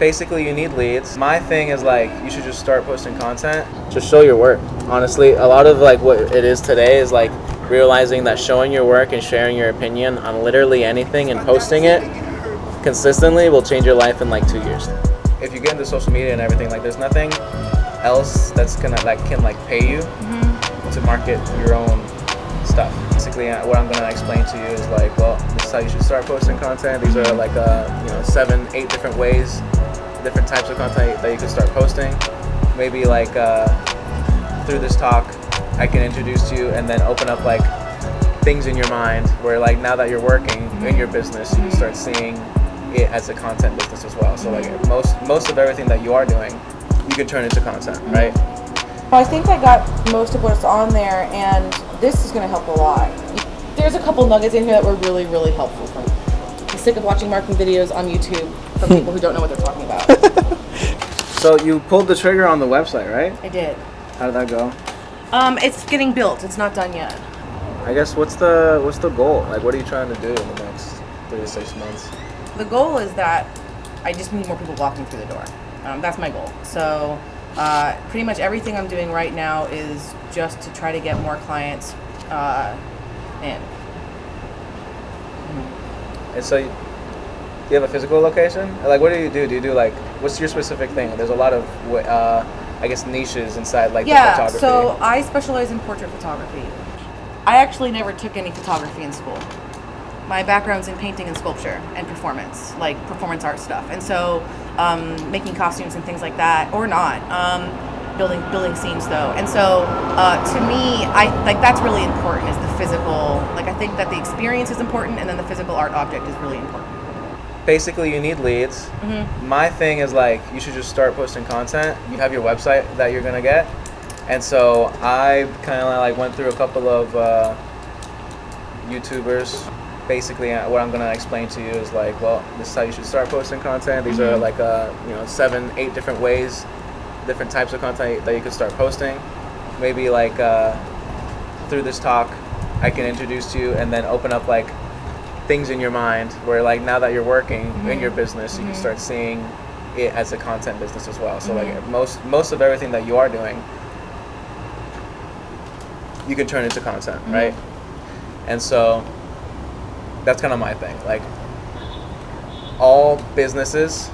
Basically, you need leads. My thing is like, you should just start posting content. Just show your work. Honestly, a lot of like what it is today is like realizing that showing your work and sharing your opinion on literally anything and posting it consistently will change your life in like 2 years. If you get into social media and everything, like there's nothing else that's gonna can like pay you to market your own stuff. Basically, what I'm gonna explain to you is like, well, this is how you should start posting content. These are like 7, 8 different ways, different types of content that you can start posting. Maybe like through this talk, I can introduce you and then open up like things in your mind where like now that you're working in your business, you can start seeing it as a content business as well. So like most of everything that you are doing, you can turn into content, right? Well, I think I got most of what's on there, and this is going to help a lot. There's a couple nuggets in here that were really, really helpful for me. I'm sick of watching marketing videos on YouTube from people who don't know what they're talking about. So you pulled the trigger on the website, right? I did. How did that go? It's getting built. It's not done yet. I guess what's the goal? Like, what are you trying to do in the next 3 to 6 months? The goal is that I just need more people walking through the door. That's my goal. So pretty much everything I'm doing right now is just to try to get more clients in. And so, do you have a physical location? Like, what do you do? Do you do like, what's your specific thing? There's a lot of, I guess, niches inside like the photography. So I specialize in portrait photography. I actually never took any photography in school. My background's in painting and sculpture and performance, like performance art stuff. And so making costumes and things like that, or not. Building scenes though. And so to me, that's really important, is the physical. Like, I think that the experience is important, and then the physical art object is really important. Basically, you need leads. My thing is like, you should just start posting content. You have your website that you're gonna get. And so I kind of like went through a couple of YouTubers. Basically, what I'm gonna explain to you is like, well, this is how you should start posting content. These are like 7, 8 different ways, different types of content that you can start posting. Maybe like through this talk, I can introduce you and then open up like things in your mind where like now that you're working in your business, you can start seeing it as a content business as well. So like most of everything that you are doing, you can turn into content, right? And so that's kind of my thing. Like, all businesses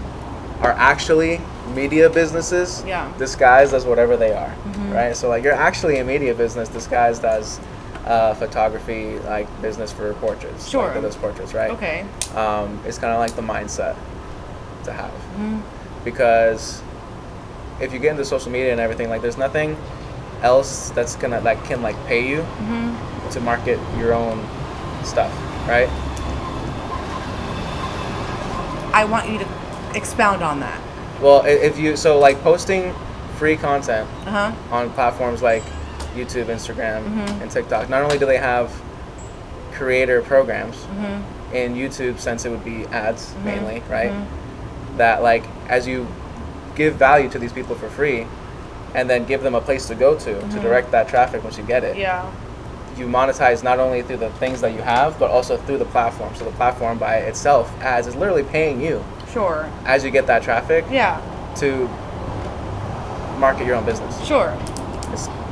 are actually media businesses disguised as whatever they are, right? So like, you're actually a media business disguised as photography, like business for portraits. Sure. Like those portraits, right? Okay. It's kind of like the mindset to have, because if you get into social media and everything, like there's nothing else that's gonna can pay you to market your own stuff, right? I want you to expound on that. Well, if you like posting free content on platforms like YouTube, Instagram, and TikTok. Not only do they have creator programs in YouTube, since it would be ads mainly, right? That like, as you give value to these people for free, and then give them a place to go to direct that traffic once you get it. Yeah. You monetize not only through the things that you have, but also through the platform. So the platform by itself, ads, is literally paying you. Sure. As you get that traffic. Yeah. To market your own business. Sure.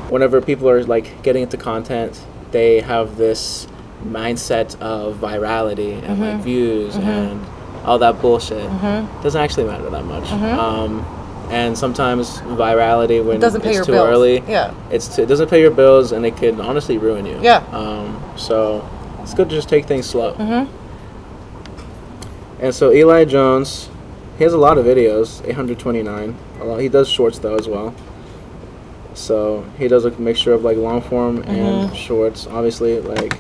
Whenever people are like getting into content, they have this mindset of virality and like views and all that bullshit. Doesn't actually matter that much. And sometimes virality, when doesn't pay it's your too bills. early, it doesn't pay your bills, and it could honestly ruin you. So it's good to just take things slow. And so Eli Jones, he has a lot of videos, 829. He does shorts though as well. So he does a mixture of like long form and shorts. Obviously, like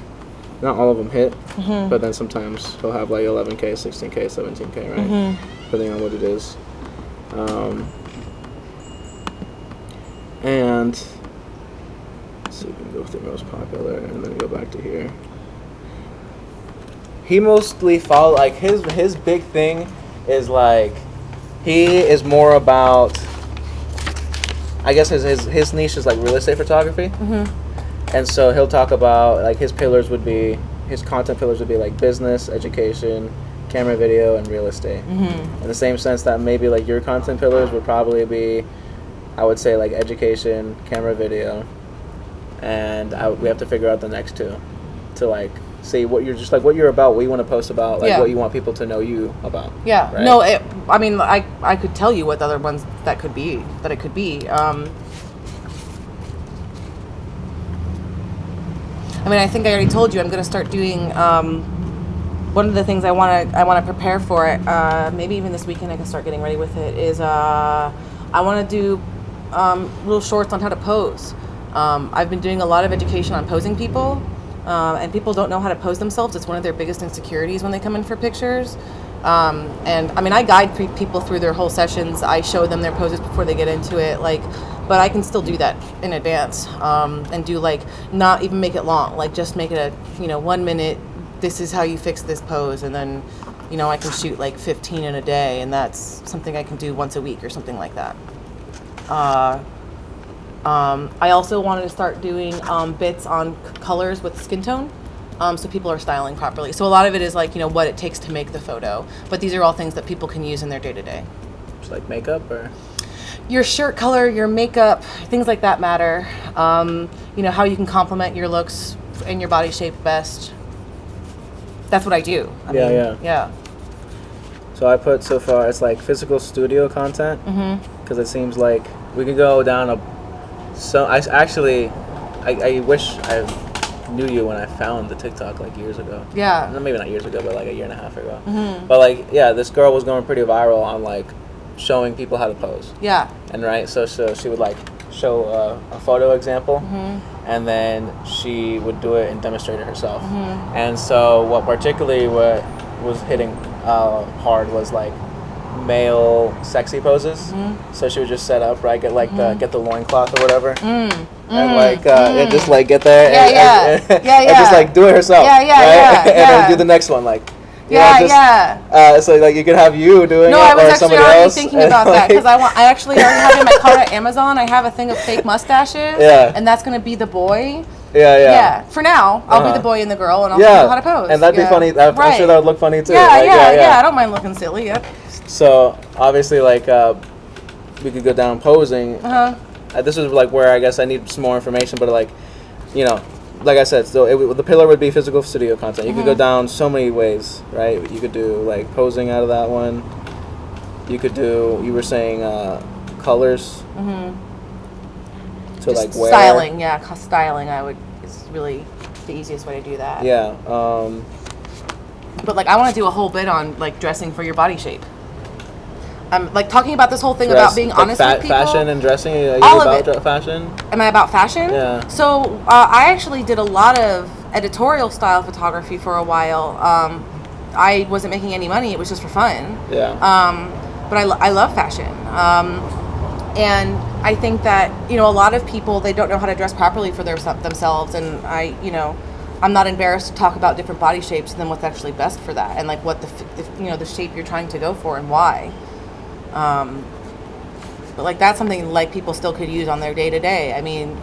not all of them hit, but then sometimes he'll have like 11K, 16K, 17K, right? Depending on what it is. And let's see if we can go with the most popular and then go back to here. He mostly follow like his big thing is like, he is more about, I guess his niche is like real estate photography. And so he'll talk about like his content pillars would be like business, education, camera, video, and real estate. In the same sense that maybe like your content pillars would probably be, I would say like education, camera, video, and we have to figure out the next two to like see what you're just like what you're about, what you want to post about, like what you want people to know you about. Yeah. Right? No, I mean, I could tell you what the other ones that it could be. I mean, I think I already told you I'm going to start doing. One of the things I want to prepare for it. Maybe even this weekend I can start getting ready with it. Is I want to do little shorts on how to pose. I've been doing a lot of education on posing people, and people don't know how to pose themselves. It's one of their biggest insecurities when they come in for pictures. And I mean, I guide people through their whole sessions. I show them their poses before they get into it. But I can still do that in advance, and do like not even make it long, like just make it a 1 minute. This is how you fix this pose, and then I can shoot like 15 in a day, and that's something I can do once a week or something like that. I also wanted to start doing bits on colors with skin tone, so people are styling properly. So a lot of it is like what it takes to make the photo, but these are all things that people can use in their day to day. Just like makeup or. Your shirt color, your makeup, things like that matter. How you can complement your looks and your body shape best. That's what I do. Yeah. So I put so far it's like physical studio content because it seems like we could go down I wish I knew you when I found the TikTok like years ago. Yeah. Maybe not years ago, but like a year and a half ago. But like this girl was going pretty viral on like showing people how to pose. Yeah. And so she would like show a photo example, and then she would do it and demonstrate it herself. And so what was hitting hard was like male sexy poses. So she would just set up, right, get the loincloth or whatever, and just like get there and just like do it herself, right? And then do the next one like. So like you could have you doing it or somebody else. Thinking about that because I actually already have in my cart at Amazon. I have a thing of fake mustaches. And that's gonna be the boy. For now, I'll be the boy and the girl, and I'll show you how to pose. And that'd be funny. I'm sure that would look funny too. I don't mind looking silly. So obviously, like we could go down posing. This is like where I guess I need some more information, but like, like I said, so the pillar would be physical studio content. You could go down so many ways, right? You could do like posing out of that one. You could do. You were saying colors. So just like wear. Styling, styling. Is really the easiest way to do that. Yeah. But like, I want to do a whole bit on like dressing for your body shape. Like talking about this whole thing about being honest with people. Fashion and dressing. Are you all about of it. Fashion? Am I about fashion? Yeah. So I actually did a lot of editorial style photography for a while. I wasn't making any money. It was just for fun. Yeah. But I love fashion. And I think that a lot of people, they don't know how to dress properly for themselves, and I'm not embarrassed to talk about different body shapes and then what's actually best for that, and like what the shape you're trying to go for and why. But like that's something like people still could use on their day to day. I mean,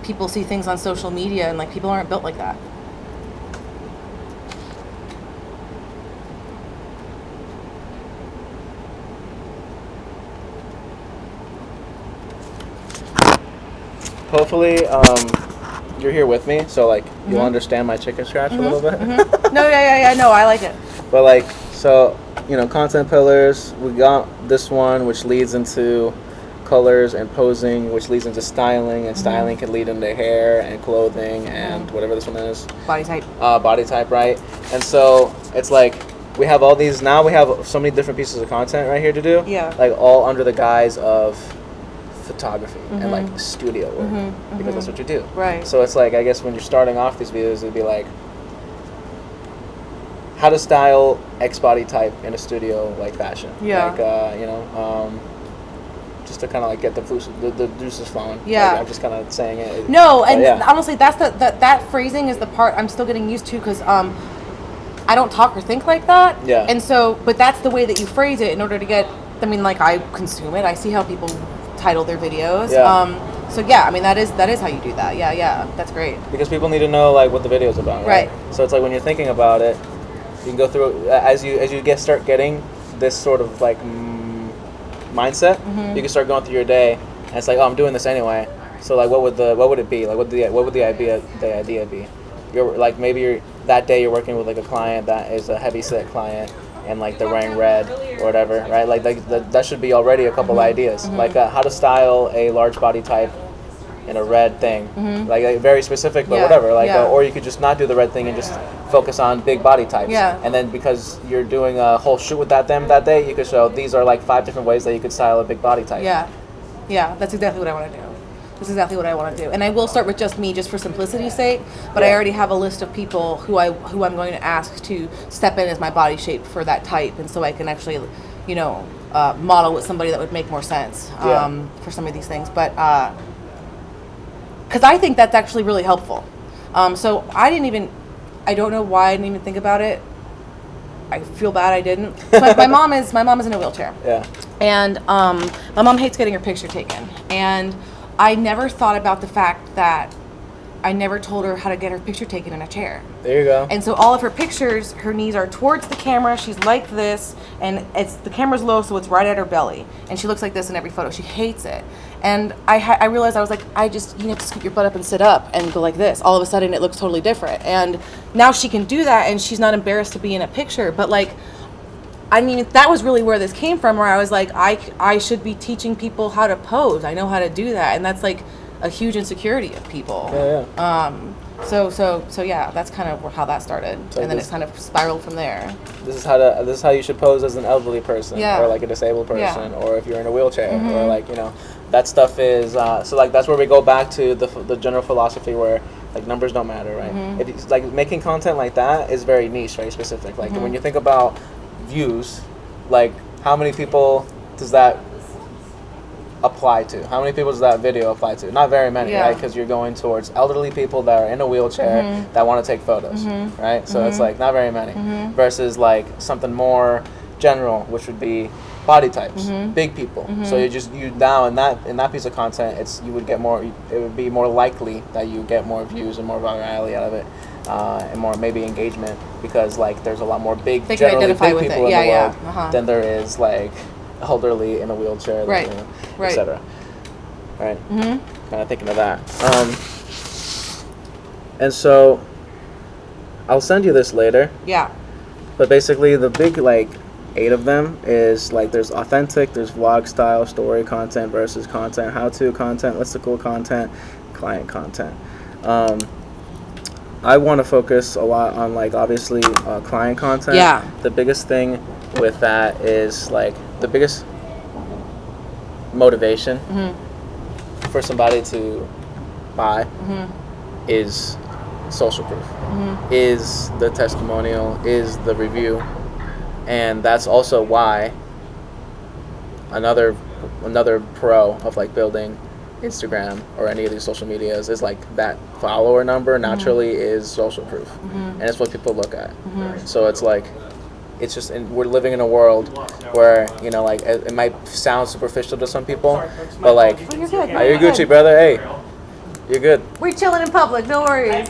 people see things on social media and like people aren't built like that. Hopefully, you're here with me, so like you'll understand my chicken scratch a little bit. No, no, I like it. But like, so content pillars. We got this one, which leads into colors and posing, which leads into styling, and styling can lead into hair and clothing and whatever this one is. Body type. Body type, right? And so it's like we have all these. Now we have so many different pieces of content right here to do. Yeah. Like all under the guise of photography and like studio work because that's what you do. Right. So it's like, I guess when you're starting off these videos, it'd be like how to style X body type in a studio like fashion. Yeah. Like just to kind of like get the juices flowing. Yeah. Like, I'm just kind of saying it. No, and honestly, that's that phrasing is the part I'm still getting used to because I don't talk or think like that. Yeah. And so, but that's the way that you phrase it in order to get. I mean, like I consume it. I see how people title their videos. Yeah. So yeah, I mean that is how you do that. Yeah, that's great. Because people need to know like what the video is about. Right. So it's like when you're thinking about it, You can go through as you start getting this sort of like mindset. You can start going through your day, and it's like, oh, I'm doing this anyway. So like, what would it be? Like, what would the idea be? You're like, maybe that day you're working with like a client that is a heavy set client, and like they're wearing red or whatever, right? Like that should be already a couple ideas. Like how to style a large body type in a red thing, like very specific, but whatever. Like, or you could just not do the red thing and just focus on big body types. Yeah. And then because you're doing a whole shoot with that day, you could show these are like 5 different ways that you could style a big body type. Yeah, yeah, that's exactly what I want to do. That's exactly what I want to do. And I will start with just me, just for simplicity's sake. But I already have a list of people who I'm going to ask to step in as my body shape for that type, and so I can actually, model with somebody that would make more sense for some of these things. But because I think that's actually really helpful. So I don't know why I didn't even think about it. I feel bad I didn't. But my mom is in a wheelchair. Yeah. And my mom hates getting her picture taken. And I never thought about the fact that I never told her how to get her picture taken in a chair. There you go. And so all of her pictures, her knees are towards the camera. She's like this, and the camera's low, so it's right at her belly. And she looks like this in every photo. She hates it. And I realized, I was like, you have to scoot your butt up and sit up and go like this. All of a sudden, it looks totally different. And now she can do that, and she's not embarrassed to be in a picture. But like, I mean, that was really where this came from, where I was like, I should be teaching people how to pose. I know how to do that. And that's like a huge insecurity of people. Yeah. So yeah, that's kind of how that started. So and then it's kind of spiraled from there. This is how you should pose as an elderly person, or like a disabled person, or if you're in a wheelchair, or like, that stuff is, so like that's where we go back to the general philosophy where like numbers don't matter, right? If it's like making content like that is very niche, very specific. Like when you think about views, like how many people does that apply to? How many people does that video apply to? Not very many, right? Because you're going towards elderly people that are in a wheelchair that want to take photos, right? So it's like not very many versus like something more general, which would be body types, big people. So you now in that piece of content, it would be more likely that you get more views and more virality out of it, and more maybe engagement, because like there's a lot more generally big people in the world than there is like elderly in a wheelchair, right, etc. Right. Kind of thinking of that. And so I'll send you this later. Yeah. But basically the big like 8 of them is like there's authentic, there's vlog style, story content versus content, how-to content, listicle content, client content. I want to focus a lot on like obviously client content. Yeah. The biggest thing with that is like the biggest motivation for somebody to buy is social proof, is the testimonial, is the review. And that's also why another pro of like building Instagram or any of these social medias is like that follower number naturally is social proof, and it's what people look at. So it's like, it's just, we're living in a world where like it might sound superficial to some people, but like, you're good. You're Gucci, brother. Hey, you're good. We're chilling in public. No worries.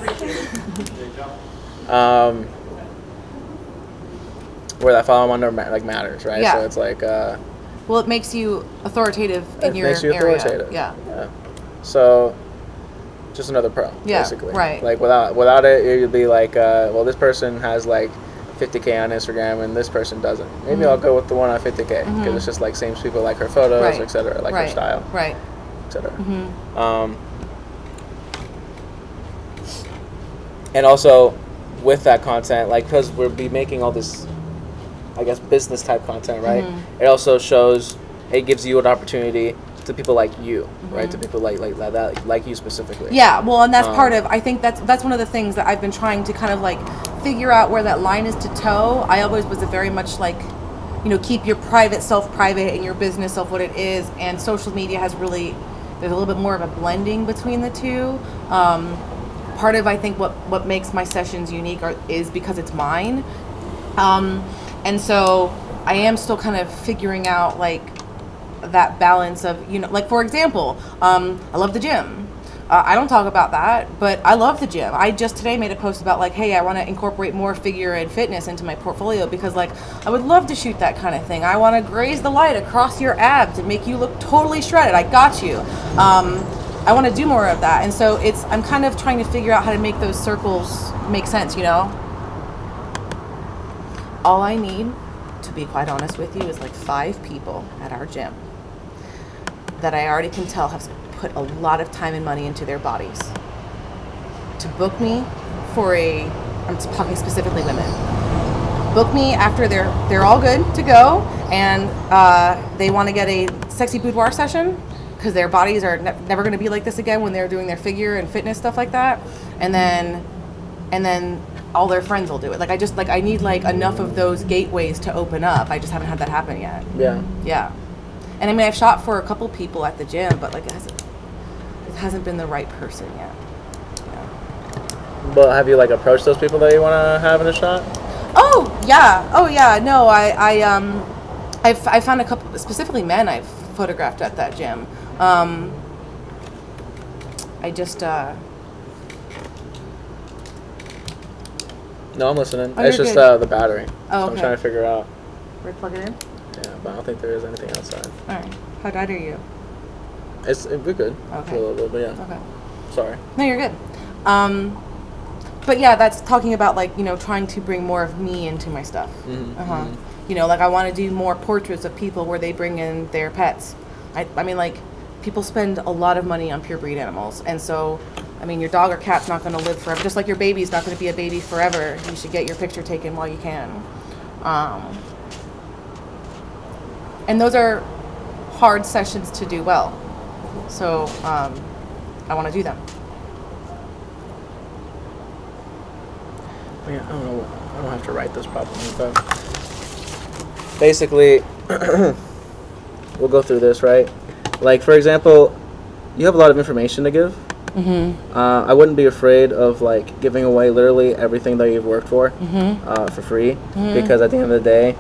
Where that follow number matters, right? Yeah. So it's like, well, it makes you authoritative in your makes you area. authoritative. Yeah. So, just another pro, basically. Right. Like without it, you'd be like, well, this person has like 50K on Instagram and this person doesn't. Maybe I'll go with the one on 50K because it's just like same people like her photos, etc., like her style, etc. And also with that content, like because we'll be making all this, I guess, business type content, right? It also shows, it gives you an opportunity to people like you, right? To people like that, like you specifically. Yeah, well, and that's part of, I think that's one of the things that I've been trying to kind of like figure out where that line is to toe. I always was a very much like, keep your private self private and your business self what it is, and social media has really, there's a little bit more of a blending between the two. Part of, I think, what makes my sessions unique is because it's mine. And so I am still kind of figuring out like that balance of, like for example, I love the gym, I don't talk about that, but I love the gym. I just today made a post about like, hey, I want to incorporate more figure and fitness into my portfolio because like I would love to shoot that kind of thing. I want to graze the light across your abs and make you look totally shredded. I got you. I want to do more of that, and so I'm kind of trying to figure out how to make those circles make sense. All I need, to be quite honest with you, is like 5 people at our gym that I already can tell have put a lot of time and money into their bodies to book me for I'm talking specifically women, book me after they're all good to go, and they want to get a sexy boudoir session because their bodies are never going to be like this again when they're doing their figure and fitness stuff like that, and then all their friends will do it. I need like enough of those gateways to open up. I just haven't had that happen yet. Yeah. And I mean, I've shot for a couple people at the gym, but like it hasn't been the right person yet. Yeah. But have you like approached those people that you want to have in a shot? Oh yeah. No, I found a couple, specifically men I've photographed at that gym. I just No, I'm listening. Oh, it's you're just good. the battery. Oh, So I'm trying to figure out. Where to plug it in? Yeah, but I don't think there is anything outside. All right. How died are you? We're good. Okay. For a little bit, but yeah. Okay. Sorry. No, you're good. But yeah, that's talking about like, trying to bring more of me into my stuff. Like I want to do more portraits of people where they bring in their pets. I mean, like, people spend a lot of money on pure breed animals. And so, I mean, your dog or cat's not going to live forever. Just like your baby's not going to be a baby forever. You should get your picture taken while you can. And those are hard sessions to do well. So I want to do them. Yeah, I don't know. I don't have to write this properly, but basically, we'll go through this, right? Like, for example, you have a lot of information to give. I wouldn't be afraid of like giving away literally everything that you've worked for free, because at the end of the day,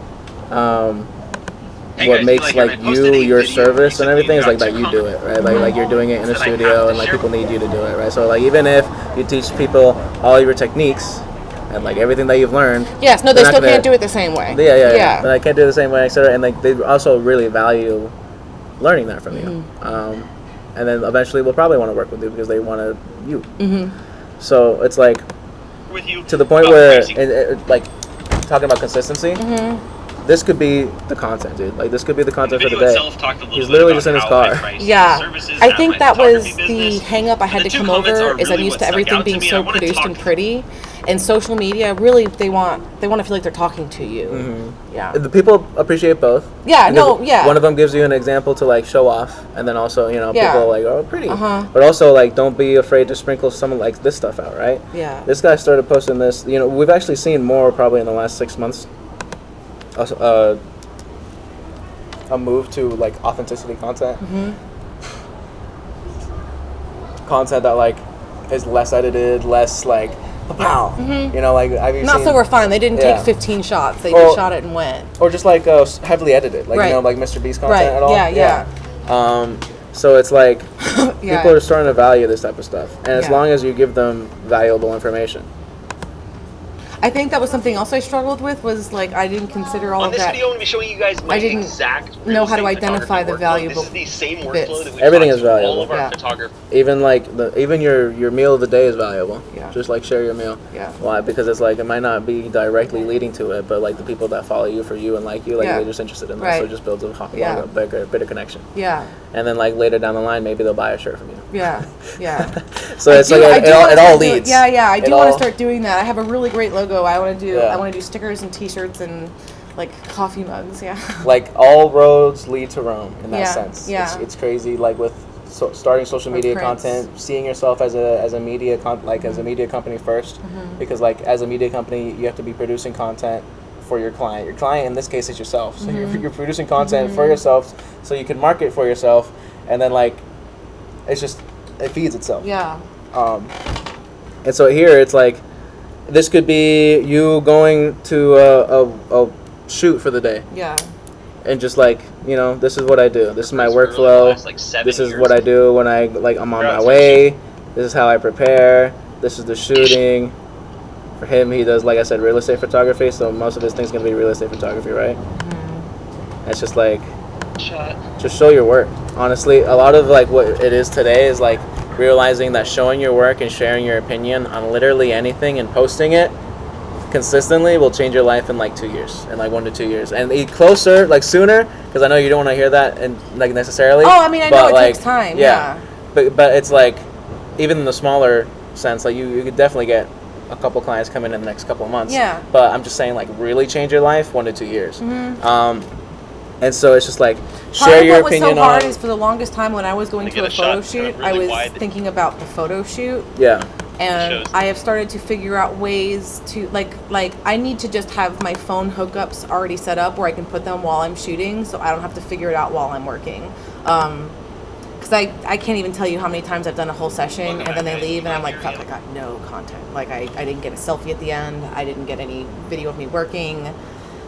what makes like your service and everything is like that you do it, right? Like you're doing it in a studio and like people need you to do it, right? So like even if you teach people all your techniques and like everything that you've learned, yes, no, they still can't do it the same way. Yeah. But I can't do it the same way, etc. And like they also really value learning that from you. And then eventually we'll probably want to work with you because they want you. So it's like to the point where like talking about consistency. This could be the content, dude. Like, this could be the content for the day. He's literally just in his car. Yeah. I think that was the hang-up I had to come over, is I'm used to everything being so produced and pretty. And social media, really, they want to feel like they're talking to you. Yeah. The people appreciate both. Yeah, One of them gives you an example to, like, show off. And then also, people are like, oh, pretty. But also, like, don't be afraid to sprinkle some of, like, this stuff out, right? Yeah. This guy started posting this. We've actually seen more probably in the last 6 months. A move to like authenticity content, content that like is less edited, less like pow. Like I've not so refined. They didn't take 15 shots. They just shot it and went. Or just like heavily edited, like like Mr. Beast content at all. Yeah. So it's like people are starting to value this type of stuff, and as long as you give them valuable information. I think that was something else I struggled with, was like I didn't consider all of that. On this video, I'm going to be showing you guys my exact know how to identify the valuable This is the same workflow bits. that we Everything taught is valuable. all of our photography. Even like even your meal of the day is valuable. Yeah. Just like share your meal. Yeah. Why? Because it's like it might not be directly leading to it, but like the people that follow you for you and like you, like they're just interested in that. So it just builds a bigger connection. Yeah. And then like later down the line, maybe they'll buy a shirt from you. Yeah. So it's it all leads. I do want to start doing that. I have a really great logo. I want to do stickers and T-shirts and like coffee mugs. Yeah. Like all roads lead to Rome in that sense. Yeah. It's crazy. Like with starting social media content, seeing yourself as a media as a media company first, because like as a media company, you have to be producing content for your client. Your client in this case is yourself. So you're producing content for yourself, so you can market for yourself, and then like it feeds itself. Yeah. And so here it's like, this could be you going to a shoot for the day. Yeah. And just like, this is what I do. This is my workflow. This is what I do when I'm on my way. This is how I prepare. This is the shooting. For him, he does, like I said, real estate photography, so most of his thing's going to be real estate photography, right? It's just like, just show your work. Honestly, a lot of like what it is today is like realizing that showing your work and sharing your opinion on literally anything and posting it consistently will change your life in like 2 years, in like 1 to 2 years, and closer, like sooner, because I know you don't want to hear that and like necessarily. Oh, I mean, I know it like, takes time. Yeah, but it's like even in the smaller sense, like you could definitely get a couple clients coming in the next couple of months. Yeah. But I'm just saying, like, really change your life 1 to 2 years. And so it's just like share your opinion on. What was so hard is for the longest time when I was going to a photo shoot, I was thinking about the photo shoot. Yeah. And I have started to figure out ways to like I need to just have my phone hookups already set up where I can put them while I'm shooting, so I don't have to figure it out while I'm working. Because I can't even tell you how many times I've done a whole session and then they leave and I'm like, fuck, I got no content. Like I didn't get a selfie at the end. I didn't get any video of me working.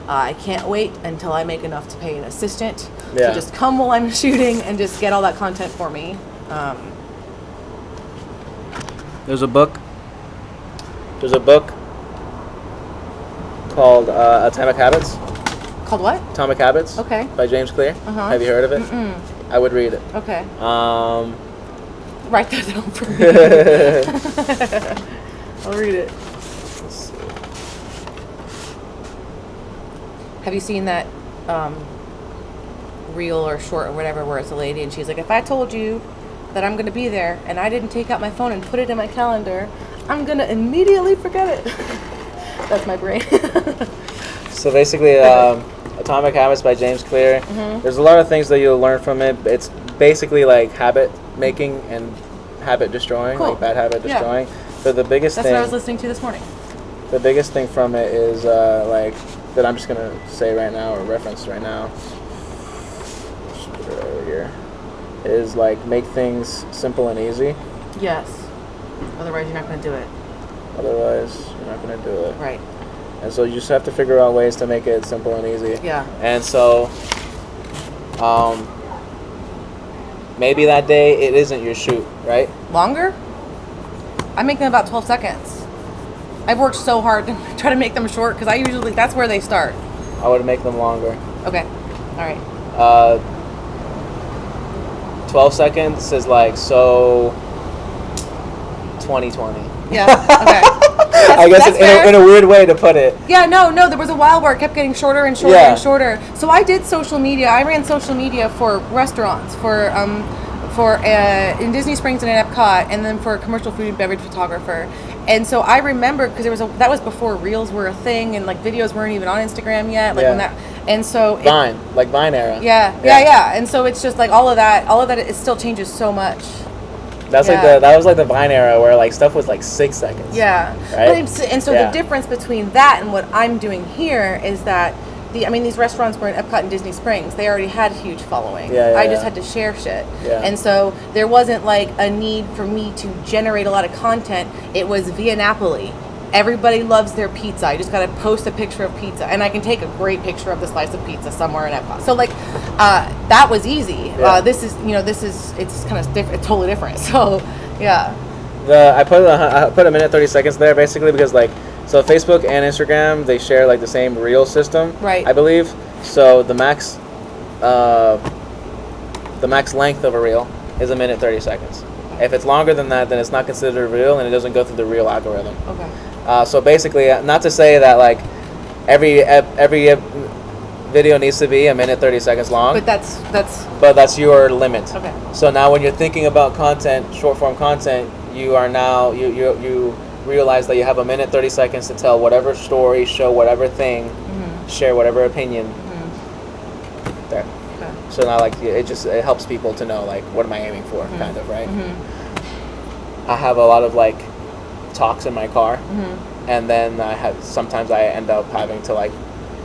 I can't wait until I make enough to pay an assistant to just come while I'm shooting and just get all that content for me. There's a book called Atomic Habits. Called what? Atomic Habits. Okay. By James Clear. Have you heard of it? Mm-mm. I would read it. Okay. Write that down for me. I'll read it. Let's see. Have you seen that reel or short or whatever where it's a lady and she's like, if I told you that I'm going to be there and I didn't take out my phone and put it in my calendar, I'm going to immediately forget it. That's my brain. So basically, Atomic Habits by James Clear. There's a lot of things that you'll learn from it. It's basically like habit making and habit destroying, like bad habit destroying. But the biggest That's thing... what I was listening to this morning. The biggest thing from it is like, that I'm just going to say right now or reference right now. Just put it over here. Is like make things simple and easy. Yes. Otherwise, you're not going to do it. Otherwise, you're not going to do it. Right. And so you just have to figure out ways to make it simple and easy. Yeah. And so, maybe that day it isn't your shoot, right? Longer? I make them about 12 seconds. I've worked so hard to try to make them short because I usually, that's where they start. I would make them longer. Okay. All right. 12 seconds is like, so 2020. Yeah. Okay. I guess in a weird way to put it. Yeah, no, there was a while where it kept getting shorter and shorter and shorter. So I did social media. I ran social media for restaurants, for in Disney Springs and in Epcot, and then for a commercial food and beverage photographer. And so I remember because that was before Reels were a thing and like videos weren't even on Instagram yet. Like when that, and so Vine era. Yeah. And so it's just like all of that, it still changes so much. That's like that was like the Vine era where like stuff was like 6 seconds. Yeah. Right? And so the difference between that and what I'm doing here is that these restaurants were in Epcot and Disney Springs. They already had a huge following. I just had to share shit. Yeah. And so there wasn't like a need for me to generate a lot of content. It was Via Napoli. Everybody loves their pizza. I just got to post a picture of pizza, and I can take a great picture of the slice of pizza somewhere in Epcot. So like, that was easy. Yeah. It's kind of different, totally different. So, yeah. I put a minute 30 seconds there basically because like, so Facebook and Instagram, they share like the same reel system, right? I believe. So the max length of a reel is a minute 30 seconds. If it's longer than that, then it's not considered a reel and it doesn't go through the reel algorithm. Okay. So basically, not to say that like every video needs to be a minute 30 seconds long. But that's your limit. Okay. So now when you're thinking about content, short form content, you are now you realize that you have a minute 30 seconds to tell whatever story, show whatever thing, share whatever opinion. There. Okay. So now like it helps people to know like what am I aiming for, kind of, right? I have a lot of like talks in my car, and then sometimes I end up having to like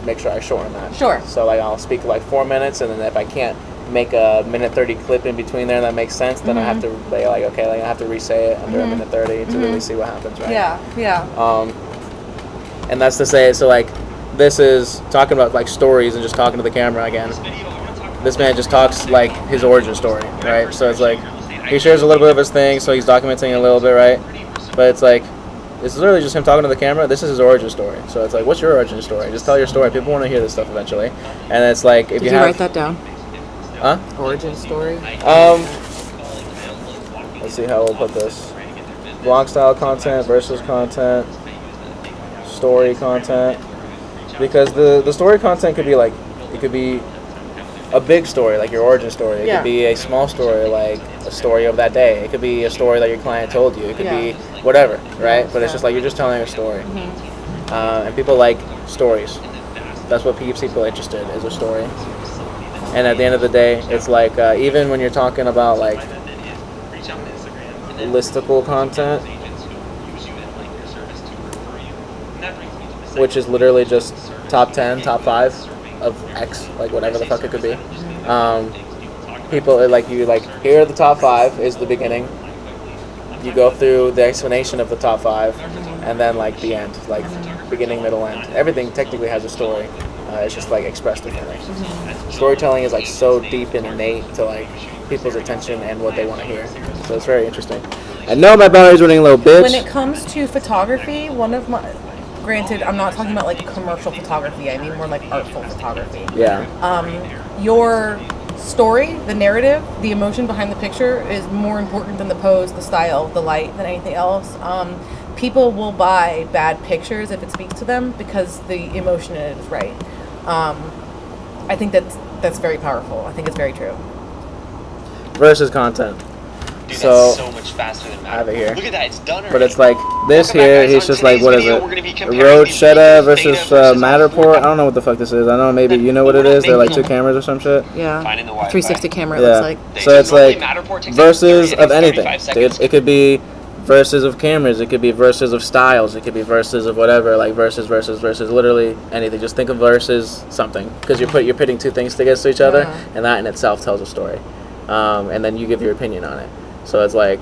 make sure I shorten that. Sure. So like I'll speak like 4 minutes, and then if I can't make a minute 30 clip in between there that makes sense, then I have to I have to re-say it under a minute 30 to really see what happens, right? Yeah. And that's to say, so like this is talking about like stories and just talking to the camera again. This man just talks like his origin story, right? So it's like he shares a little bit of his thing, so he's documenting a little bit, right? But it's like, it's literally just him talking to the camera. This is his origin story. So it's like, what's your origin story? Just tell your story. People want to hear this stuff eventually. And it's like, if Did you you have, write that down? Huh? Origin story? Let's see how we'll put this. Vlog style content versus content, story content. Because the story content could be like, it could be a big story, like your origin story. It could be a small story, like a story of that day. It could be a story that your client told you. It could be whatever, right? But it's just like, you're just telling a story. And people like stories. That's what keeps people interested, is a story. And at the end of the day, it's like, even when you're talking about like listicle content, which is literally just top 10, top 5 of X, like whatever the fuck it could be. People like, you like, here are the top 5 is the beginning. You go through the explanation of the top 5, and then like the end, like beginning, middle, end. Everything technically has a story. It's just like expressed differently. Storytelling is like so deep and innate to like people's attention and what they want to hear. So it's very interesting. I know my battery's running low, bitch. When it comes to photography, granted, I'm not talking about like commercial photography. I mean more like artful photography. Yeah. Your story, the narrative, the emotion behind the picture is more important than the pose, the style, the light, than anything else. People will buy bad pictures if it speaks to them because the emotion in it is right. I think that's very powerful. I think it's very true. Versus content. Dude, so that's so much faster than I have it here. Look at that, it's done already. But it's like this Welcome back, here. guys. He's On just like, today's what is video, it? we're gonna be comparing Road the Shetta Beta versus Matterport. I don't know what the fuck this is. I know maybe you know what it is. They're like two cameras or some shit. Yeah. Finding the Wi-Fi. 360 camera, it Yeah. looks like. So it's like Matterport takes verses 30 to of anything, 35 seconds. dude. It could be verses of cameras. It could be verses of styles. It could be verses of whatever. Like verses, literally anything. Just think of versus something, because you're pitting two things against each other, and that in itself tells a story. And then you give your opinion on it. So it's like,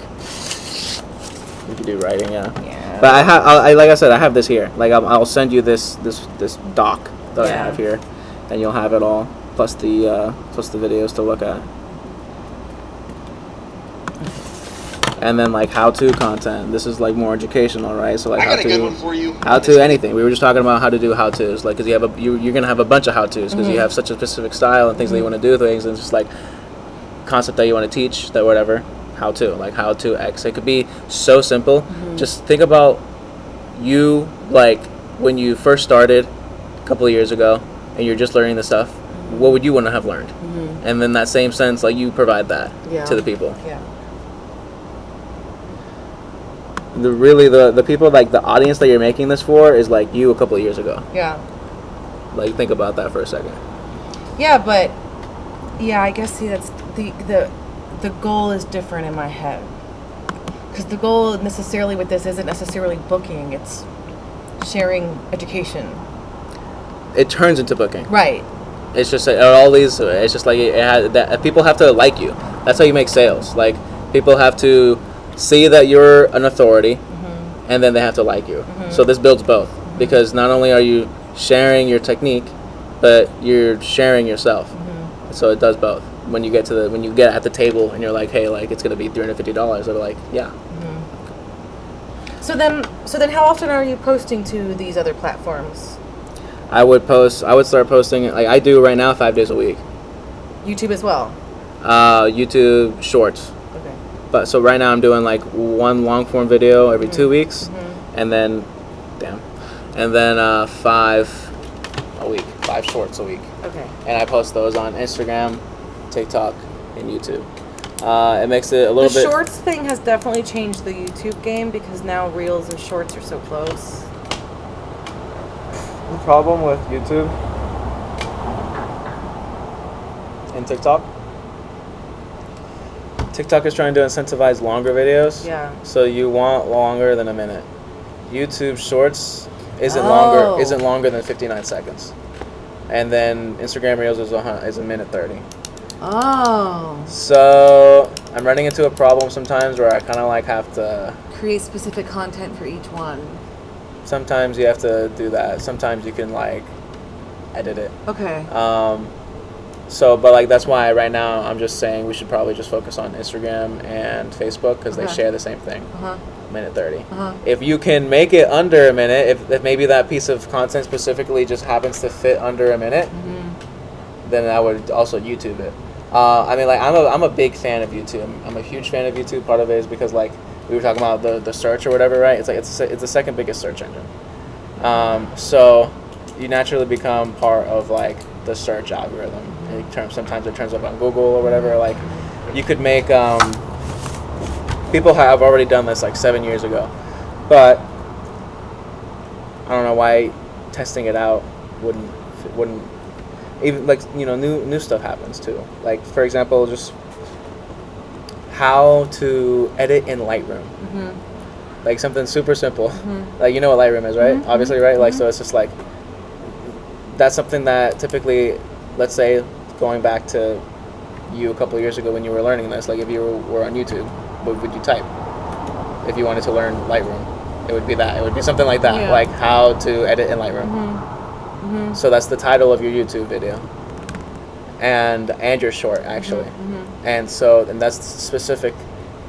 you could do writing, yeah. But I like I said, I have this here. Like I'll send you this doc that I have here, and you'll have it all, plus the videos to look at. And then like how-to content. This is like more educational, right? So like I got a good one for you. how-to anything. We were just talking about how to do how-tos, like, because you're gonna have a bunch of how-tos because you have such a specific style and things that you want to do things, and it's just like concept that you want to teach, that whatever. How to, like how to X. It could be so simple. Just think about you, like when you first started a couple of years ago and you're just learning this stuff. What would you want to have learned? And then that same sense, like you provide that to the people. The people, like the audience that you're making this for is like you a couple of years ago. Like think about that for a second. But I guess that's the goal is different in my head, because the goal necessarily with this isn't necessarily booking, it's sharing education. It turns into booking, right? It's just all these, it's just like that people have to like you. That's how you make sales. Like people have to see that you're an authority, and then they have to like you. So this builds both, because not only are you sharing your technique, but you're sharing yourself. So it does both. When you get at the table and you're like, hey, like it's gonna be $350, they're like, yeah. So then how often are you posting to these other platforms? I would start posting, like I do right now, 5 days a week. YouTube as well? YouTube Shorts. Okay. But so right now I'm doing like one long form video every 2 weeks, and then 5 a week, 5 shorts a week. Okay. And I post those on Instagram, TikTok, and YouTube. It makes it a little bit... The shorts thing has definitely changed the YouTube game, because now Reels and Shorts are so close. The problem with YouTube and TikTok is trying to incentivize longer videos. Yeah. So you want longer than a minute. YouTube Shorts isn't longer than 59 seconds. And then Instagram Reels is a minute 30. Oh. So I'm running into a problem sometimes where I kind of like have to create specific content for each one. Sometimes you have to do that. Sometimes you can like edit it. Okay. So, but like that's why right now I'm just saying we should probably just focus on Instagram and Facebook because they share the same thing. Minute 30. If you can make it under a minute, if maybe that piece of content specifically just happens to fit under a minute, then I would also YouTube it. I mean, like I'm a big fan of YouTube. I'm a huge fan of YouTube. Part of it is because like we were talking about the search or whatever, right? It's like it's the second biggest search engine. So you naturally become part of like the search algorithm. Sometimes it turns up on Google or whatever. Like you could make people have already done this like 7 years ago, but I don't know why testing it out wouldn't even like new stuff happens too. Like for example, just how to edit in Lightroom. Like something super simple. Like you know what Lightroom is, right? Obviously, right? Like so it's just like that's something that typically, let's say going back to you a couple of years ago when you were learning this, like if you were on YouTube, what would you type if you wanted to learn Lightroom? It would be that. It would be something like that, like how to edit in Lightroom. So that's the title of your YouTube video, and your short actually, and that's specific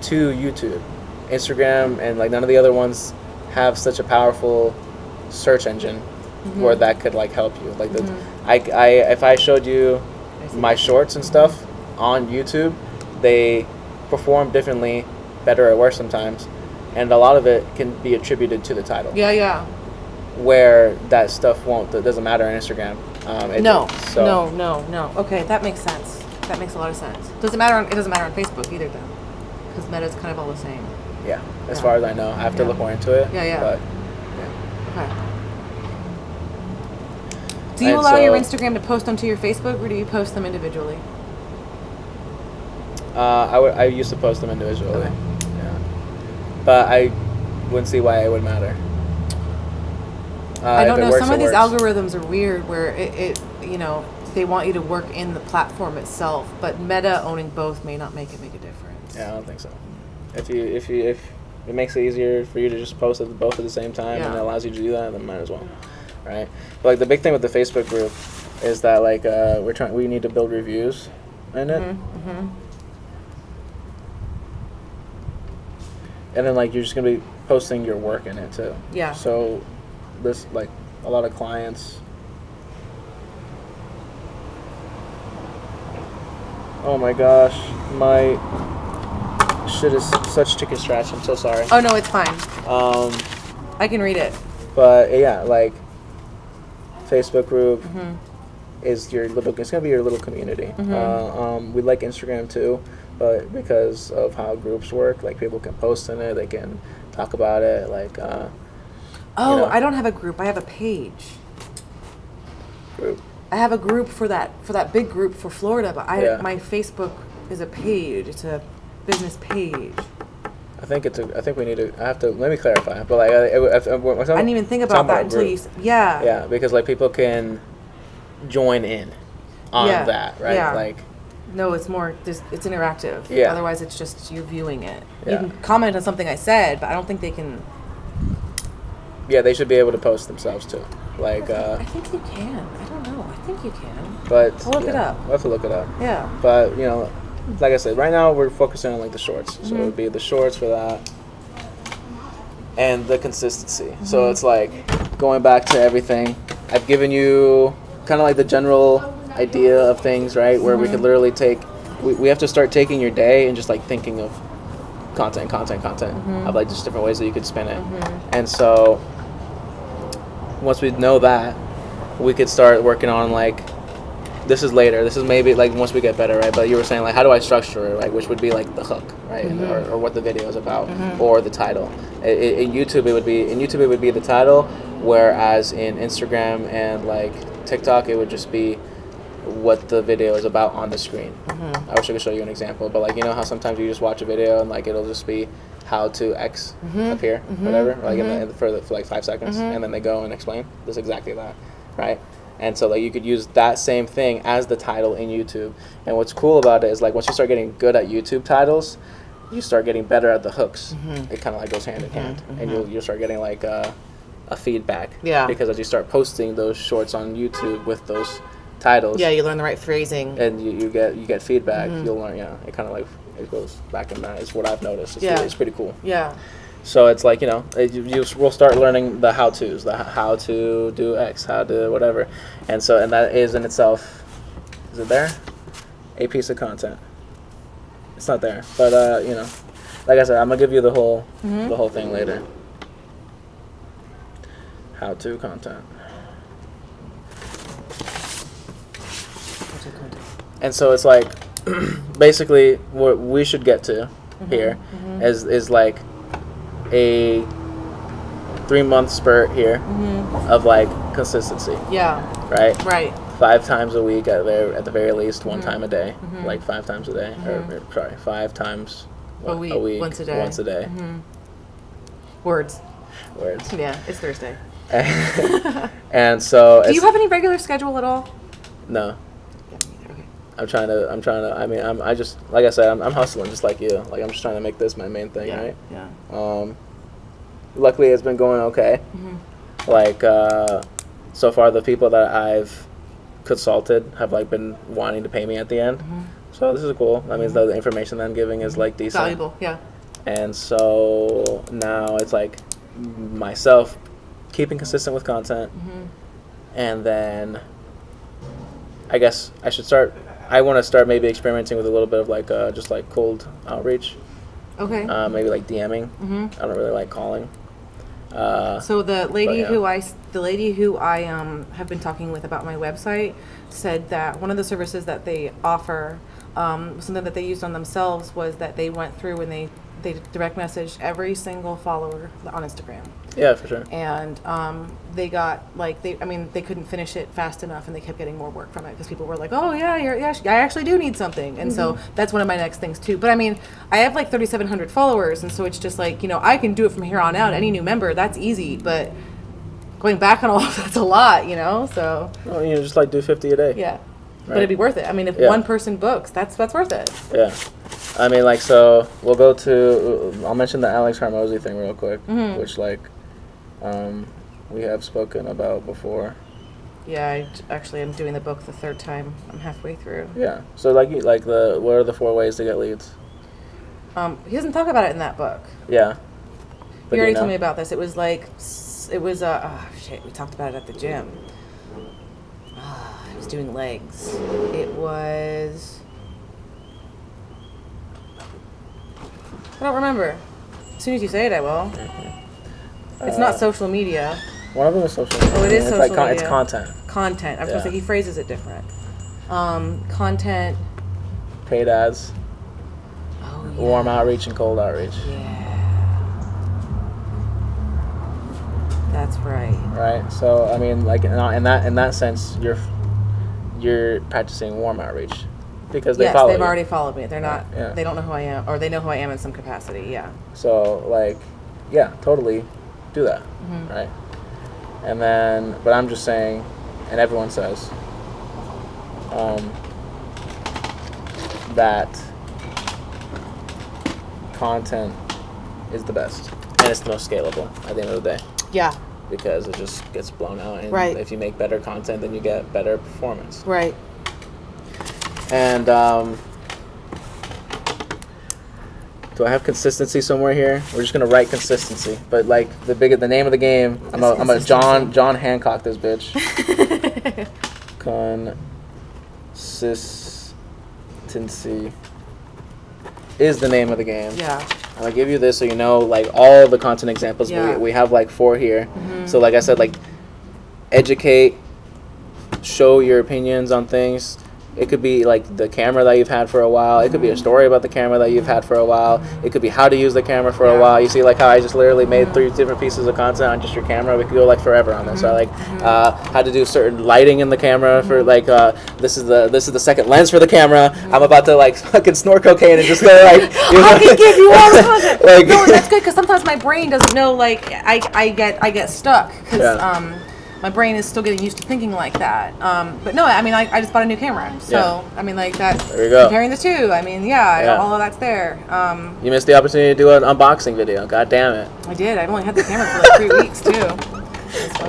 to YouTube. Instagram and like none of the other ones have such a powerful search engine where that could like help you. Like if I showed you my shorts and stuff on YouTube, they perform differently, better or worse sometimes, and a lot of it can be attributed to the title. Where that stuff that doesn't matter on Instagram. No. Okay, that makes sense. That makes a lot of sense. It doesn't matter on Facebook either, though, because Meta's kind of all the same. Yeah, as far as I know, I have to look more into it. But, Okay. Do you allow your Instagram to post them to your Facebook, or do you post them individually? I used to post them individually. Okay. Yeah, but I wouldn't see why it would matter. I don't know. Some of these algorithms are weird, where it they want you to work in the platform itself, but Meta owning both may not make a difference. Yeah, I don't think so. If it makes it easier for you to just post it both at the same time and it allows you to do that, then might as well, right? But like the big thing with the Facebook group is that like we need to build reviews in it, and then like you're just gonna be posting your work in it too. Yeah. So this like a lot of clients. Oh my gosh, my shit is such chicken scratch. I'm so sorry. Oh no, it's fine. I can read it. But yeah, like Facebook group is your little. It's gonna be your little community. We like Instagram too, but because of how groups work, like people can post in it, they can talk about it. Like, I don't have a group. I have a page. Group. I have a group for that big group for Florida, but my Facebook is a page. It's a business page. I think we need to. I have to. Let me clarify. But like, I didn't even think about that until you. Yeah. Yeah, because like people can join in on that, right? Yeah. Like. No, it's more. It's interactive. Yeah. Otherwise, it's just you're viewing it. Yeah. You can comment on something I said, but I don't think they can. Yeah, they should be able to post themselves too. Like. I think you can. I don't know. I think you can. But I'll look it up. We'll have to look it up. Yeah. But like I said, right now we're focusing on like the shorts. So it would be the shorts for that, and the consistency. So it's like going back to everything. I've given you kind of like the general idea of things, right? Where we could literally we have to start taking your day and just like thinking of content of like just different ways that you could spin it. And so once we know that, we could start working on like this is later. This is maybe like once we get better, right? But you were saying like how do I structure it, right? Which would be like the hook, right? Or what the video is about, or the title. In YouTube it would be the title, whereas in Instagram and like TikTok it would just be what the video is about on the screen. I wish I could show you an example, but like how sometimes you just watch a video and like it'll just be how to X appear, whatever, like for like 5 seconds, and then they go and explain. That's exactly that, right? And so like you could use that same thing as the title in YouTube. And what's cool about it is like once you start getting good at YouTube titles, you start getting better at the hooks. It kind of like goes hand in hand, and you'll start getting like a feedback. Yeah. Because as you start posting those shorts on YouTube with those titles. Yeah, you learn the right phrasing. And you get feedback. You'll learn. It kind of like it goes back in that. Is what I've noticed. It's pretty cool. Yeah. So it's like we'll start learning the how tos, the how to do X, how to whatever, and that is in itself. Is it there? A piece of content. It's not there, but like I said, I'm gonna give you the whole thing later. How to content. And so it's like, basically, what we should get to here is like a 3-month spurt here of like consistency. Yeah. Right. Right. 5 times a week at the very least, 1 time a day, like 5 times a day, or sorry, 5 times a week, once a day. Words. Yeah, it's Thursday. And so. Do you have any regular schedule at all? No. Yeah, me neither. Okay. I'm trying to. I mean, I just like I said, I'm hustling just like you. Like I'm just trying to make this my main thing, right? Yeah. Luckily, it's been going okay. Like so far, the people that I've consulted have like been wanting to pay me at the end. So this is cool. That means that the information that I'm giving is like decent. Valuable. Yeah. And so now it's like myself keeping consistent with content, and then I guess I want to start maybe experimenting with a little bit of like just like cold outreach. Okay. Maybe like DMing. I don't really like calling. So the lady who I have been talking with about my website said that one of the services that they offer, something that they used on themselves, was that they went through and they direct messaged every single follower on Instagram. Yeah, for sure. And they got like they couldn't finish it fast enough, and they kept getting more work from it because people were like, oh yeah, I actually do need something, and so that's one of my next things too. But I mean, I have like 3,700 followers, and so it's just like I can do it from here on out. Any new member, that's easy, but going back on all of that's a lot, So. Well, just like do 50 a day. Yeah, right? But it'd be worth it. I mean, if one person books, that's worth it. Yeah. I mean, like, so we'll go to. I'll mention the Alex Hormozy thing real quick, which like. We have spoken about before. Yeah, I'm doing the book the 3rd time. I'm halfway through. Yeah. So what are the 4 ways to get leads? He doesn't talk about it in that book. Yeah. He already told me about this. It was we talked about it at the gym. I was doing legs. It was. I don't remember. As soon as you say it, I will. It's not social media. One of them is social media. Oh, it is social media. It's content. Content. I was going to say, he phrases it different. Content. Paid ads. Oh, yeah. Warm outreach and cold outreach. Yeah. That's right. Right. So I mean, like in that sense, you're practicing warm outreach because they follow you. Yes, they've already followed me. They're not. Yeah. They don't know who I am, or they know who I am in some capacity. Yeah. So like, yeah, totally. Do that, right? And then, but I'm just saying, and everyone says, that content is the best, and it's the most scalable at the end of the day. Yeah. Because it just gets blown out, and right. if you make better content, then you get better performance. Right. And do I have consistency somewhere here? We're just gonna write consistency, but like the name of the game. I'm a John Hancock this bitch. Consistency is the name of the game. Yeah. I'm gonna give you this so you know like all the content examples. Yeah. We have like 4 here. So like I said, like educate, show your opinions on things. It could be like the camera that you've had for a while. It could be a story about the camera that you've had for a while. It could be how to use the camera for a while. You see like how I just literally made 3 different pieces of content on just your camera. We could go like forever on this. So like how to do certain lighting in the camera for like this is the second lens for the camera. I'm about to like fucking snort cocaine and just go like I can give you all the content. Like, no, that's good because sometimes my brain doesn't know. Like I get stuck because my brain is still getting used to thinking like that. But no, I mean, I just bought a new camera. So, I mean, like that. There you go. Comparing the two, I mean, all of that's there. You missed the opportunity to do an unboxing video. God damn it. I did. I've only had the camera for like 3 weeks, too.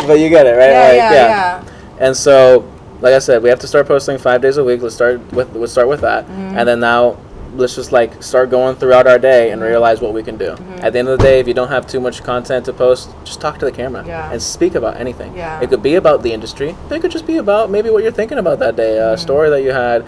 But you get it, right? Yeah. And so, like I said, we have to start posting 5 days a week. Let's start with that, and then now let's just like start going throughout our day and realize what we can do. At the end of the day, if you don't have too much content to post, just talk to the camera and speak about anything. It could be about the industry, but it could just be about maybe what you're thinking about that day, a story that you had.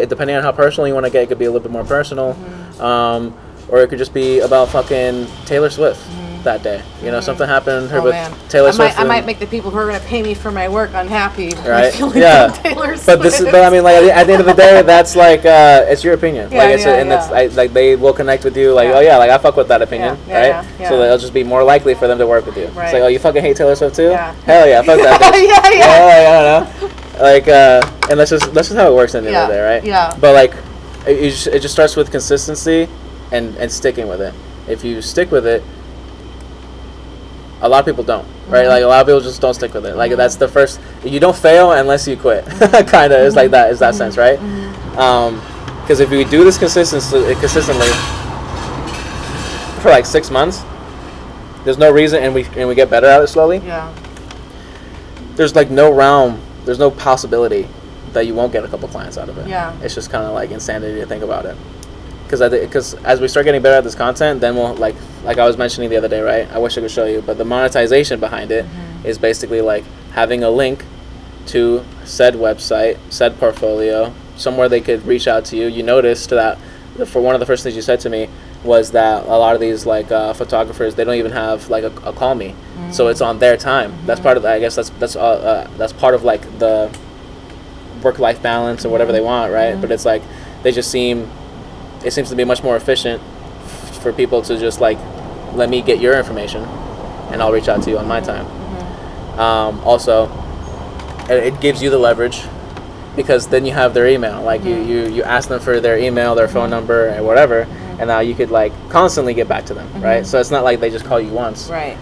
Depending on how personal you want to get, it could be a little bit more personal, or it could just be about fucking Taylor Swift that day. You know, something happened with Taylor Swift. I might make the people who are going to pay me for my work unhappy. Right? Taylor Swift. But I mean, like at the end of the day, that's like it's your opinion. It's like they will connect with you. Like oh yeah, like I fuck with that opinion, right? So it'll just be more likely for them to work with you. It's like oh you fucking hate Taylor Swift too? Hell yeah, fuck that bitch. I don't know. Like and that's just how it works in the end of the day, right? Yeah. But like it just starts with consistency and sticking with it. If you stick with it. A lot of people don't, right? Like a lot of people just don't stick with it. Like that's the first. You don't fail unless you quit. Kind of is like that. Is that sense, right? Because if we do this consistently for like 6 months, there's no reason, and we get better at it slowly. Yeah. There's like no realm. There's no possibility that you won't get a couple clients out of it. Yeah. It's just kind of like insanity to think about it. Because as we start getting better at this content, then we'll like I was mentioning the other day, right? I wish I could show you, but the monetization behind it is basically like having a link to said website, said portfolio, somewhere they could reach out to you. You noticed that for one of the first things you said to me was that a lot of these like photographers, they don't even have like a call me, so it's on their time. That's part of I guess that's part of like the work-life balance or whatever they want, right? But it's like they just it seems to be much more efficient for people to just like let me get your information and I'll reach out to you on my time. Also it gives you the leverage because then you have their email, like you ask them for their email, their phone number and whatever, and now you could like constantly get back to them, right? So it's not like they just call you once, right?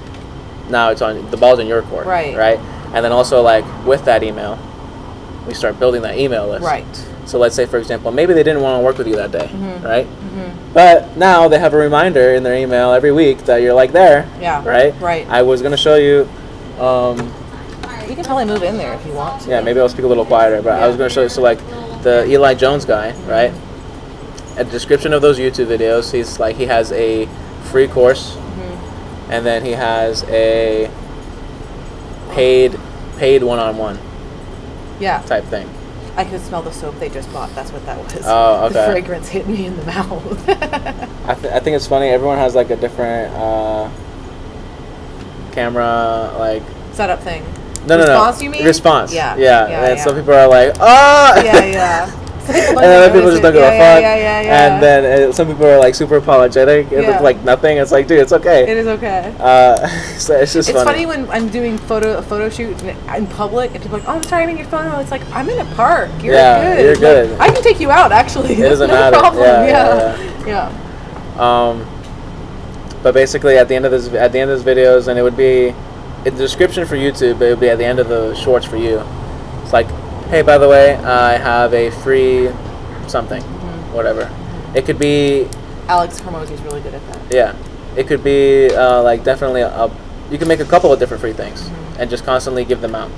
Now it's on the ball's in your court, right? And then also like with that email we start building that email list, right? So let's say, for example, maybe they didn't want to work with you that day, right? But now they have a reminder in their email every week that you're like there, right? I was going to show you. You can probably move in there if you want to. Yeah, maybe I'll speak a little quieter, but I was going to show you. So like the Eli Jones guy, right? A description of those YouTube videos, he's like he has a free course, and then he has a paid one-on-one type thing. I could smell the soap they just bought. That's what that was. Oh, okay. The fragrance hit me in the mouth. I think it's funny. Everyone has like a different camera like setup thing. Response, you mean? Response. Yeah. And some people are like, oh. Yeah. And other people just don't give a fuck. And then some people are like super apologetic. It looks like nothing. It's like, dude, it's okay. It is okay. So it's just funny. It's funny when I'm doing a photo shoot in public and people are like, oh, I'm sorry, I'm in your photo. It's like, I'm in a park. You're good. You're good. Like, I can take you out, actually. It doesn't matter. Problem. Yeah. But basically, at the end of this videos, and it would be in the description for YouTube, but it would be at the end of the shorts for you. It's like, hey, by the way, I have a free something, whatever. It could be... Alex Hormozy is really good at that. Yeah. It could be like definitely you can make a couple of different free things and just constantly give them out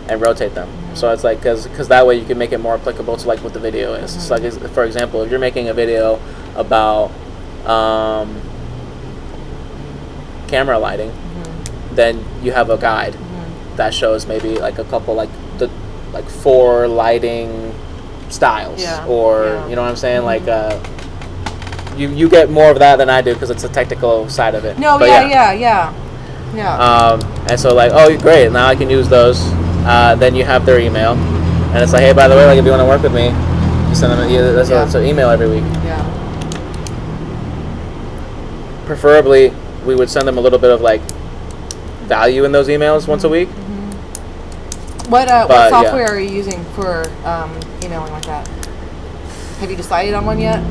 and rotate them. So it's like, because that way you can make it more applicable to like what the video is. So like, for example, if you're making a video about camera lighting, then you have a guide that shows maybe like a couple like 4 lighting styles, or you know what I'm saying, like you get more of that than I do because it's a technical side of it. No, but yeah. And so like, oh great, now I can use those. Then you have their email, and it's like, hey, by the way, like if you want to work with me, you send them an email every week. Yeah. Preferably, we would send them a little bit of like value in those emails once a week. What software are you using for emailing like that? Have you decided on one yet?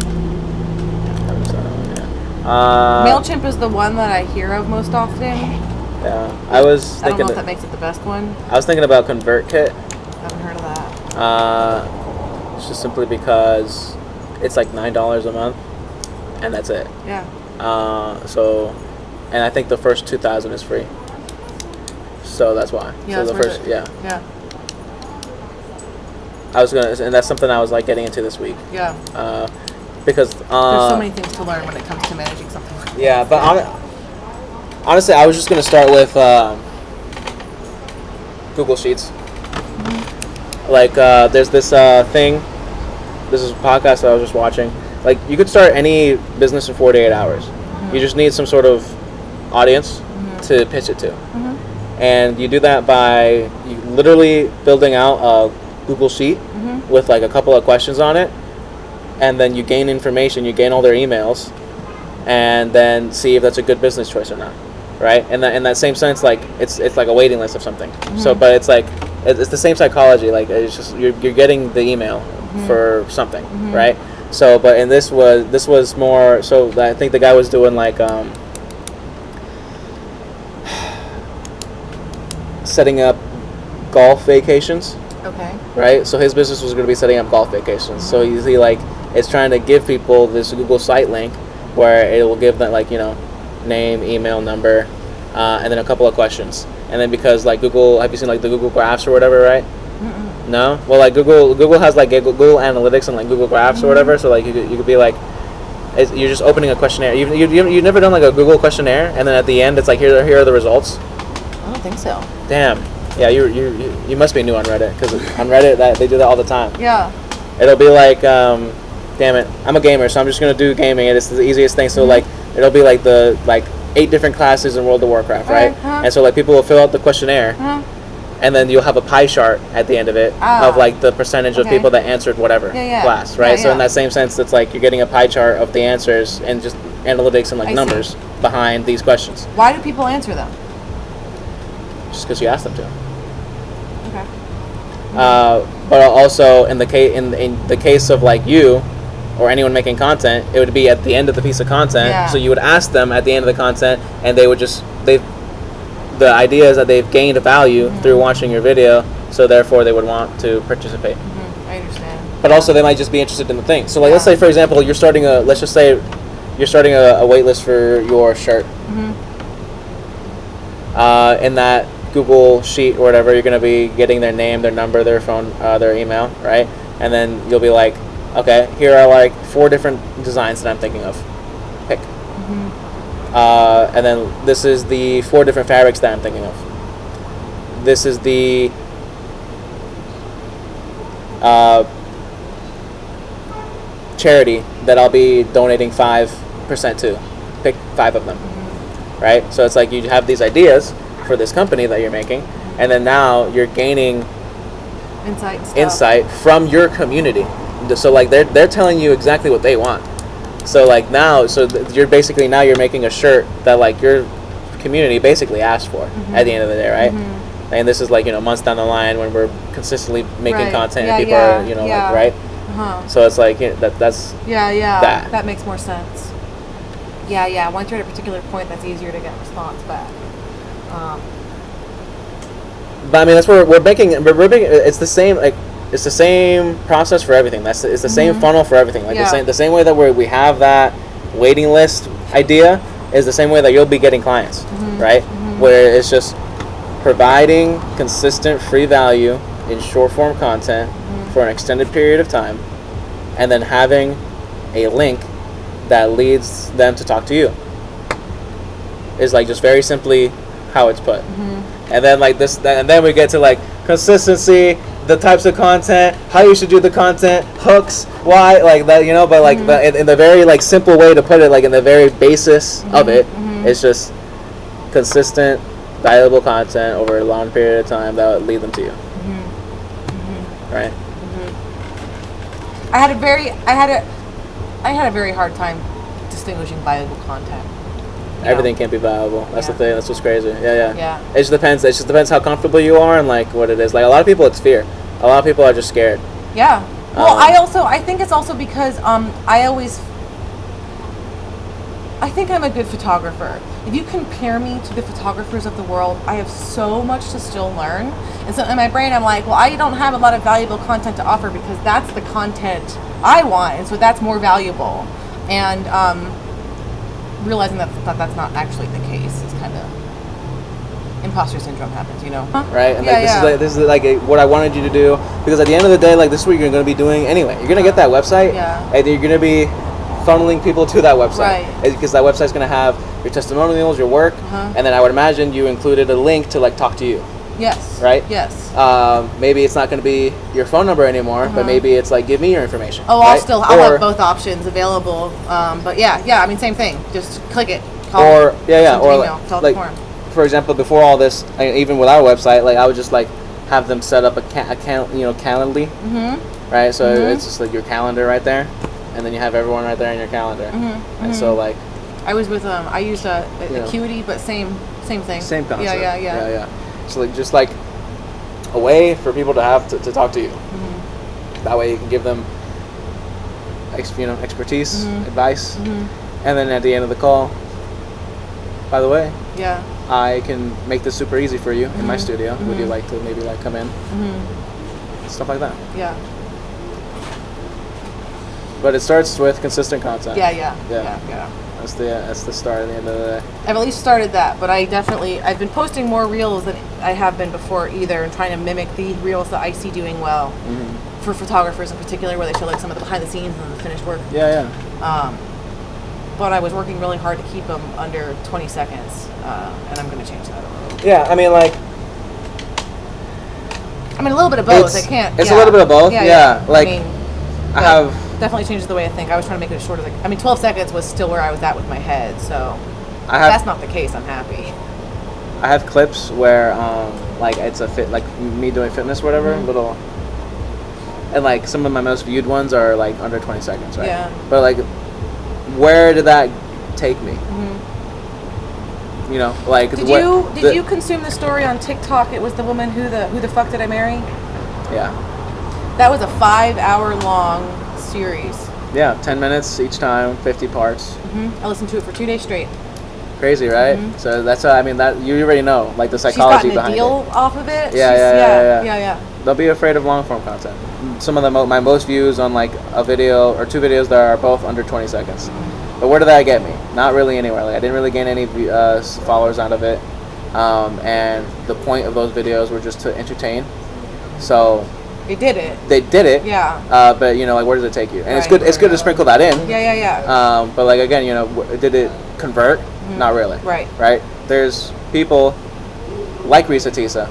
MailChimp is the one that I hear of most often. Yeah, I don't know if that makes it the best one. I was thinking about ConvertKit. I haven't heard of that. It's just simply because it's like $9 a month, and that's it. Yeah. And I think the first 2,000 is free. So that's why. Yeah, so the first, Yeah. and that's something I was like getting into this week. Yeah. Because There's so many things to learn when it comes to managing something like yeah, but honestly, I was just gonna start with Google Sheets. Like, there's this thing. This is a podcast that I was just watching. Like, you could start any business in 48 hours. You just need some sort of audience to pitch it to. And you do that by literally building out a Google Sheet with like a couple of questions on it. And then you gain information, you gain all their emails, and then see if that's a good business choice or not, right? And in that same sense, like it's like a waiting list of something. So, but it's like it's the same psychology. Like it's just you're getting the email for something, right? So, but in this was more. So I think the guy was doing like setting up golf vacations. Okay. Right, so his business was going to be setting up golf vacations. So he like is trying to give people this Google site link where it will give them like name, email, number, and then a couple of questions. And then because like Google, have you seen like the Google Graphs or whatever, right? No. Well, like Google has like Google Analytics and like Google Graphs or whatever. So like you could be like, you're just opening a questionnaire. You've never done like a Google questionnaire, and then at the end it's like here are the results. I don't think so. Damn. Yeah, you must be new on Reddit, because on Reddit they do that all the time. Yeah. It'll be like, damn it, I'm a gamer, so I'm just gonna do gaming, and it's the easiest thing. So like, it'll be like the 8 different classes in World of Warcraft, right? And so like people will fill out the questionnaire, and then you'll have a pie chart at the end of it of like the percentage of people that answered whatever class, right? So in that same sense, it's like you're getting a pie chart of the answers and just analytics and like numbers behind these questions. Why do people answer them? Just because you asked them to. Okay. But also in the case of like you or anyone making content, it would be at the end of the piece of content. Yeah. So you would ask them at the end of the content, and they would the idea is that they've gained value through watching your video, so therefore they would want to participate. I understand. But also they might just be interested in the thing. So like let's say for example let's just say you're starting a wait list for your shirt. In that Google Sheet or whatever, you're going to be getting their name, their number, their phone, their email, right? And then you'll be like, okay, here are like 4 different designs that I'm thinking of. Pick. And then this is the 4 different fabrics that I'm thinking of. This is the charity that I'll be donating 5% to. Pick 5 of them, right? So it's like you have these ideas for this company that you're making, and then now you're gaining insight from your community. So like they're telling you exactly what they want. So like now, you're basically now you're making a shirt that like your community basically asked for at the end of the day, right? And this is like months down the line when we're consistently making content and people are like right. So it's like that's that makes more sense. Yeah. Once you're at a particular point, that's easier to get response back. But I mean, that's where we're making. It's the same. Like it's the same process for everything. It's the same funnel for everything. Like the same way that we have that waiting list idea is the same way that you'll be getting clients, right? Where it's just providing consistent free value in short form content for an extended period of time, and then having a link that leads them to talk to you. Is like just very simply how it's put. And then like this, and then we get to like consistency, the types of content, how you should do the content, hooks, why, like that, but like in the very like simple way to put it, like in the very basis of it, it's just consistent, valuable content over a long period of time that would lead them to you. Right? I had a very hard time distinguishing valuable content. Everything can't be valuable. That's the thing. That's what's crazy. Yeah. Yeah. It just depends how comfortable you are and like what it is. Like a lot of people, it's fear. A lot of people are just scared. Yeah. Well, I think it's also because I think I'm a good photographer. If you compare me to the photographers of the world, I have so much to still learn. And so in my brain, I'm like, well, I don't have a lot of valuable content to offer because that's the content I want, and so that's more valuable. And realizing that that's not actually the case is kind of imposter syndrome happens, you know. Huh? Right? And Yeah, this is like what I wanted you to do, because at the end of the day, like, this is what you're going to be doing anyway. You're going to get that website, and you're going to be funneling people to that website, because that website's going to have your testimonials, your work, and then I would imagine you included a link to like talk to you. Yes. Right? Yes. Maybe it's not going to be your phone number anymore, but maybe it's like, give me your information. Oh, right? I'll have both options available. But I mean, same thing. Just click it. Call or me, or email, like for example, before all this, even with our website, like I would just like have them set up a Calendly, right? So it's just like your calendar right there, and then you have everyone right there in your calendar. And so like, I was with I used Acuity, but same thing. Same concept. Yeah. So like just like a way for people to have to talk to you. That way you can give them expertise, advice, and then at the end of the call, by the way, I can make this super easy for you in my studio. Would you like to maybe like come in? Stuff like that. Yeah. But it starts with consistent content. Yeah. That's the start at the end of the day. I've at least started that, but I've been posting more reels than I have been before either, and trying to mimic the reels that I see doing well for photographers in particular, where they show like some of the behind the scenes and the finished work. But I was working really hard to keep them under 20 seconds, and I'm going to change that a little. Yeah, I mean, like, a little bit of both. It's a little bit of both. Yeah. Like, I have definitely changes the way I think. I was trying to make it as short as 12 seconds was still where I was at with my head. So if that's not the case, I'm happy. I have clips where like it's like me doing fitness or whatever, little, and like some of my most viewed ones are like under 20 seconds, right? Yeah. But like, where did that take me? You know, like did you consume the story on TikTok? It was the woman who the fuck did I marry? Yeah. That was a 5-hour long series. Yeah, 10 minutes each time, 50 parts. I listened to it for 2 days straight. Crazy, right? So that's that you already know, like the psychology behind it. She's gotten a deal off of it. Yeah. Don't be afraid of long form content. Some of my most views on like a video or two videos that are both under 20 seconds. But where did that get me? Not really anywhere. Like I didn't really gain any followers out of it, and the point of those videos were just to entertain. So they did it. They did it. Yeah. But like, where does it take you? And it's good. It's good to sprinkle that in. Yeah. But like again, did it convert? Not really. Right. There's people like Risa Tisa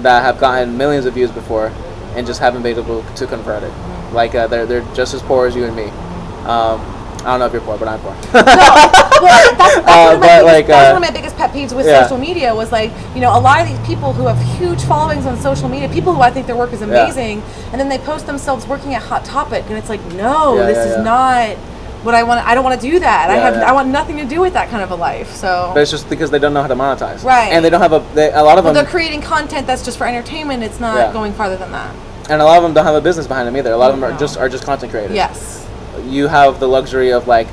that have gotten millions of views before and just haven't been able to convert it. Like they're just as poor as you and me. I don't know if you're poor, but I'm poor. No, well, that's one of my biggest pet peeves with social media was like, a lot of these people who have huge followings on social media, people who I think their work is amazing, and then they post themselves working at Hot Topic, and it's like, no, this is not what I want. I don't want to do that. I want nothing to do with that kind of a life. So, but it's just because they don't know how to monetize, right? And they don't have a lot of them. They're creating content that's just for entertainment. It's not going farther than that. And a lot of them don't have a business behind them either. A lot of them are just content creators. Yes. You have the luxury of like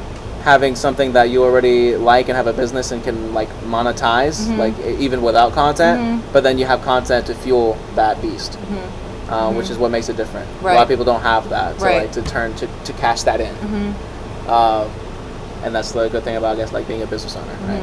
having something that you already like and have a business and can like monetize, like even without content. But then you have content to fuel that beast, which is what makes it different. A lot of people don't have that to turn to cash that in. And that's the good thing about, I guess, like being a business owner, right?